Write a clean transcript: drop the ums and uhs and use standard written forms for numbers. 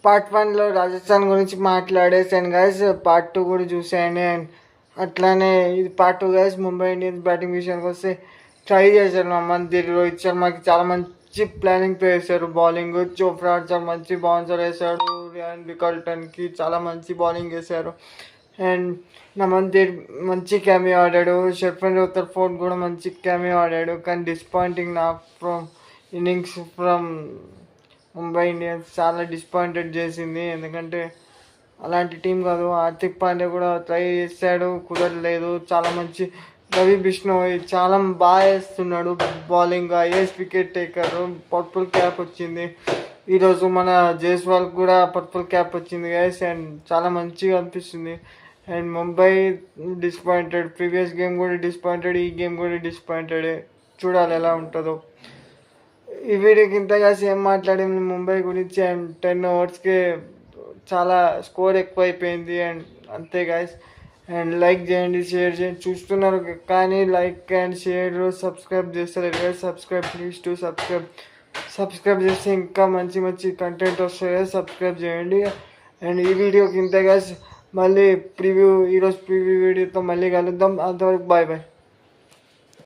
Part 1లో Rajasthan గురించి మాట్లాడేసాను guys. Part 2 కూడా చూసేయండి. అండ్ అట్లానే ఇది part 2 guys. Mumbai Indians batting విషయానికి వస్తే ట్రై చేశారు మంది రోహిత్ శర్మకి చాలా మంచి ప్లానింగ్ వేశారు. బౌలింగ్ చోప్రా చాలా మంచి బౌన్సర్ వేశాడు. రియాన్ బికాల్టన్కి చాలా మంచి బౌలింగ్ వేశారు. అండ్ నమందీర్ మంచి క్యామియో ఆడాడు. షర్ఫన్ రూథర్ఫోర్డ్ కూడా మంచి క్యామియో ఆడాడు. కానీ డిసప్పాయింటింగ్ నాకు from innings from Mumbai Indians చాలా డిసప్పాయింటెడ్ చేసింది. ఎందుకంటే అలాంటి టీం కాదు. హార్దిక్ పాండ్యా కూడా ట్రై చేశాడు, కుదరలేదు. చాలా మంచి రవి బిష్ణోయ్ చాలా బాగా వేస్తున్నాడు bowling. IAS wicket taker, purple cap వచ్చింది. ఈరోజు మన జైస్వాల్కి కూడా పర్పుల్ క్యాప్ వచ్చింది గైస్. అండ్ చాలా మంచిగా అనిపిస్తుంది. And Mumbai disappointed. Previous game కూడా డిసప్పాయింటెడ్, ఈ గేమ్ కూడా డిసప్పాయింటెడ్. చూడాలి ఎలా ఉంటుందో. ఈ వీడియోకి ఇంతగా ఏం మాట్లాడింది ముంబై గురించి. అండ్ 10 ఓవర్స్కే చాలా స్కోర్ ఎక్కువ అయిపోయింది. అండ్ అంతే గాయస్. అండ్ లైక్ చేయండి, షేర్ చేయండి. చూస్తున్నారు కానీ లైక్ అండ్ షేర్ సబ్స్క్రైబ్ చేస్తారు guys. Subscribe please to subscribe చేస్తే ఇంకా మంచి మంచి కంటెంట్ వస్తుంది. సబ్స్క్రైబ్ చేయండి. అండ్ ఈ వీడియోకి ఇంతే గైస్. మళ్ళీ ఈరోజు ప్రివ్యూ వీడియోతో మళ్ళీ కలుద్దాం. అంతవరకు బాయ్ బాయ్.